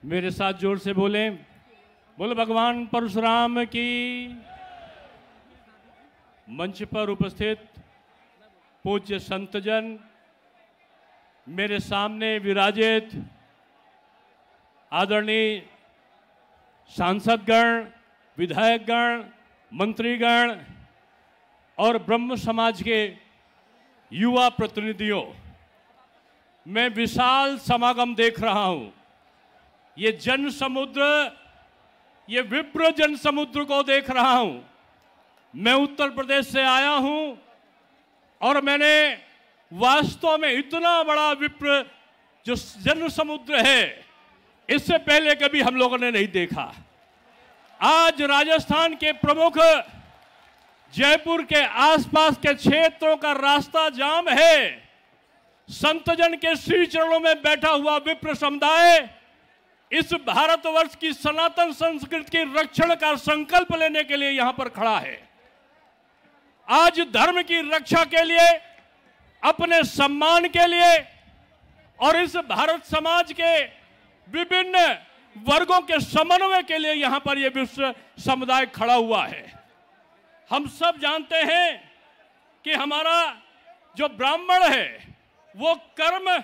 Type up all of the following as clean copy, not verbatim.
मेरे साथ जोर से बोलें, बोलो भगवान परशुराम की। मंच पर उपस्थित पूज्य संतजन, मेरे सामने विराजित आदरणीय सांसदगण, विधायकगण, मंत्रीगण और ब्रह्म समाज के युवा प्रतिनिधियों, मैं विशाल समागम देख रहा हूं। ये जन समुद्र, ये विप्र जन समुद्र को देख रहा हूं। मैं उत्तर प्रदेश से आया हूं और मैंने वास्तव में इतना बड़ा विप्र जो जन समुद्र है, इससे पहले कभी हम लोगों ने नहीं देखा। आज राजस्थान के प्रमुख जयपुर के आसपास के क्षेत्रों का रास्ता जाम है। संतजन के श्री चरणों में बैठा हुआ विप्र समुदाय इस भारतवर्ष की सनातन संस्कृति की रक्षण का संकल्प लेने के लिए यहां पर खड़ा है। आज धर्म की रक्षा के लिए, अपने सम्मान के लिए और इस भारत समाज के विभिन्न वर्गों के समन्वय के लिए यहां पर यह विश्व समुदाय खड़ा हुआ है। हम सब जानते हैं कि हमारा जो ब्राह्मण है वो कर्म,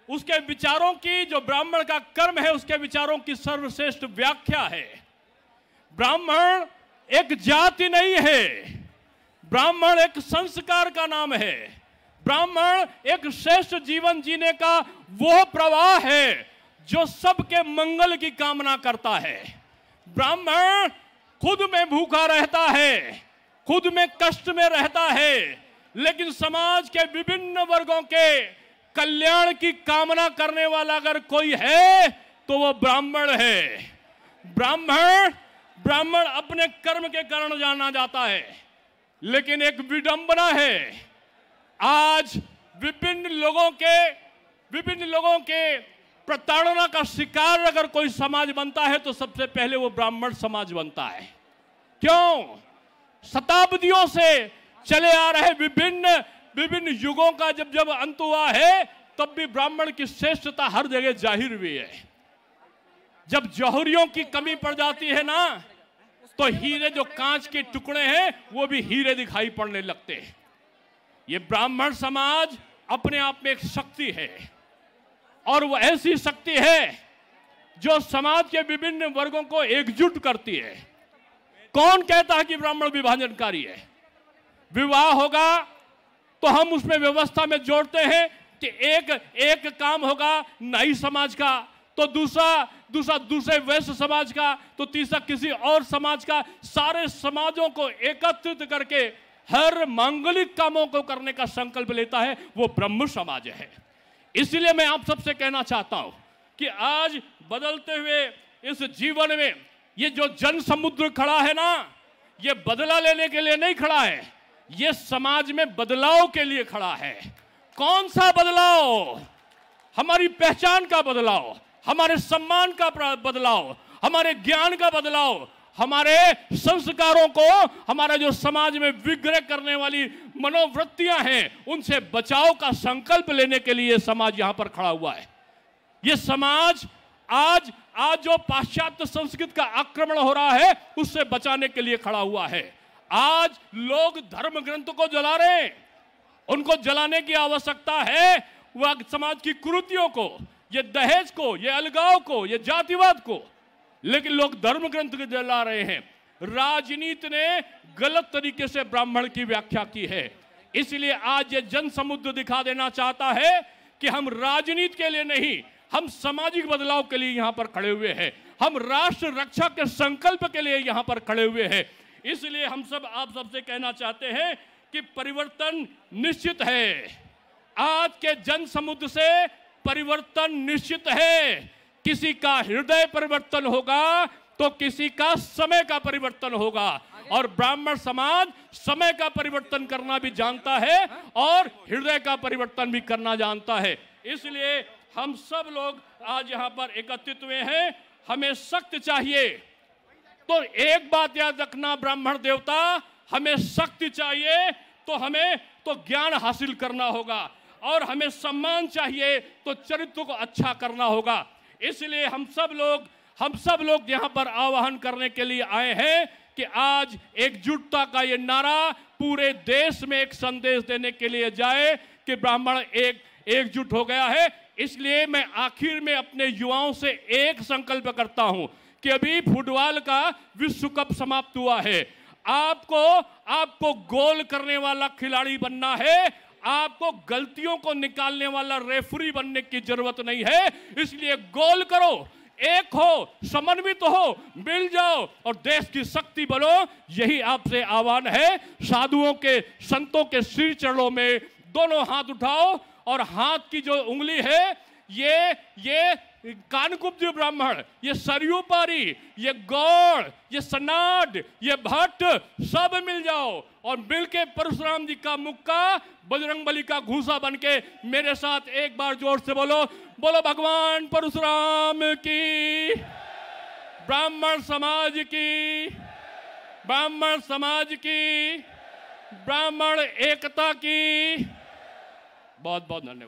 उसके विचारों की, जो ब्राह्मण का कर्म है उसके विचारों की सर्वश्रेष्ठ व्याख्या है। ब्राह्मण एक जाति नहीं है, ब्राह्मण एक संस्कार का नाम है। ब्राह्मण एक श्रेष्ठ जीवन जीने का वो प्रवाह है जो सबके मंगल की कामना करता है। ब्राह्मण खुद में भूखा रहता है, खुद में कष्ट में रहता है, लेकिन समाज के विभिन्न वर्गों के कल्याण की कामना करने वाला अगर कोई है तो वो ब्राह्मण है। ब्राह्मण अपने कर्म के कारण जाना जाता है, लेकिन एक विडंबना है, आज विभिन्न लोगों के प्रताड़ना का शिकार अगर कोई समाज बनता है तो सबसे पहले वो ब्राह्मण समाज बनता है। क्यों? शताब्दियों से चले आ रहे विभिन्न युगों का जब अंत हुआ है, तब भी ब्राह्मण की श्रेष्ठता हर जगह जाहिर हुई है। जब जौहरियों की कमी पड़ जाती है ना, तो हीरे जो कांच के टुकड़े हैं वो भी हीरे दिखाई पड़ने लगते हैं। ये ब्राह्मण समाज अपने आप में एक शक्ति है, और वो ऐसी शक्ति है जो समाज के विभिन्न वर्गों को एकजुट करती है। कौन कहता है कि ब्राह्मण विभाजनकारी है? विवाह होगा तो हम उसमें व्यवस्था में जोड़ते हैं कि एक काम होगा नाई समाज का, तो दूसरे वैश्य समाज का, तो तीसरा किसी और समाज का। सारे समाजों को एकत्रित करके हर मांगलिक कामों को करने का संकल्प लेता है, वो ब्रह्म समाज है। इसलिए मैं आप सबसे कहना चाहता हूं कि आज बदलते हुए इस जीवन में ये जो जन समुद्र खड़ा है ना, ये बदला लेने के लिए नहीं खड़ा है, ये समाज में बदलाव के लिए खड़ा है। कौन सा बदलाव? हमारी पहचान का बदलाव, हमारे सम्मान का बदलाव, हमारे ज्ञान का बदलाव, हमारे संस्कारों को, हमारा जो समाज में विग्रह करने वाली मनोवृत्तियां हैं उनसे बचाव का संकल्प लेने के लिए समाज यहां पर खड़ा हुआ है। ये समाज आज जो पाश्चात्य संस्कृति का आक्रमण हो रहा है उससे बचाने के लिए खड़ा हुआ है। आज लोग धर्म ग्रंथ को जला रहे हैं, उनको जलाने की आवश्यकता है। वह समाज की कुरीतियों को, ये दहेज को, ये अलगाव को, ये जातिवाद को, लेकिन लोग धर्म ग्रंथ को जला रहे हैं। राजनीति ने गलत तरीके से ब्राह्मण की व्याख्या की है। इसलिए आज ये जन समुद्र दिखा देना चाहता है कि हम राजनीति के लिए नहीं, हम सामाजिक बदलाव के लिए यहां पर खड़े हुए हैं, हम राष्ट्र रक्षा के संकल्प के लिए यहां पर खड़े हुए हैं। इसलिए हम सब आप सबसे कहना चाहते हैं कि परिवर्तन निश्चित है। आज के जन समुद्र से परिवर्तन निश्चित है। किसी का हृदय परिवर्तन होगा तो किसी का समय का परिवर्तन होगा, और ब्राह्मण समाज समय का परिवर्तन करना भी जानता है और हृदय का परिवर्तन भी करना जानता है। इसलिए हम सब लोग आज यहाँ पर एकत्रित हुए हैं। हमें शक्ति चाहिए, तो एक बात याद रखना ब्राह्मण देवता, हमें शक्ति चाहिए तो हमें तो ज्ञान हासिल करना होगा, और हमें सम्मान चाहिए तो चरित्र को अच्छा करना होगा। इसलिए हम सब लोग यहाँ पर आह्वान करने के लिए आए हैं कि आज एकजुटता का ये नारा पूरे देश में एक संदेश देने के लिए जाए कि ब्राह्मण एकजुट हो गया है। इसलिए मैं आखिर में अपने युवाओं से एक संकल्प करता हूं कि अभी फुटबॉल का विश्व कप समाप्त हुआ है। आपको गोल करने वाला खिलाड़ी बनना है, आपको गलतियों को निकालने वाला रेफरी बनने की जरूरत नहीं है। इसलिए गोल करो, एक हो, समन्वित हो, मिल जाओ और देश की शक्ति बनो। यही आपसे आह्वान है। साधुओं के, संतों के श्री चरणों में दोनों हाथ उठाओ और हाथ की जो उंगली है ये कानकुब्ज ब्राह्मण, ये सरयू पारी, ये गौड़, ये सनाड, ये भट्ट, सब मिल जाओ और मिलके परशुराम जी का मुक्का, बजरंगबली का घूसा बनके मेरे साथ एक बार जोर से बोलो, बोलो भगवान परशुराम की, ब्राह्मण समाज की, ब्राह्मण समाज की, ब्राह्मण एकता की। बहुत बहुत धन्यवाद।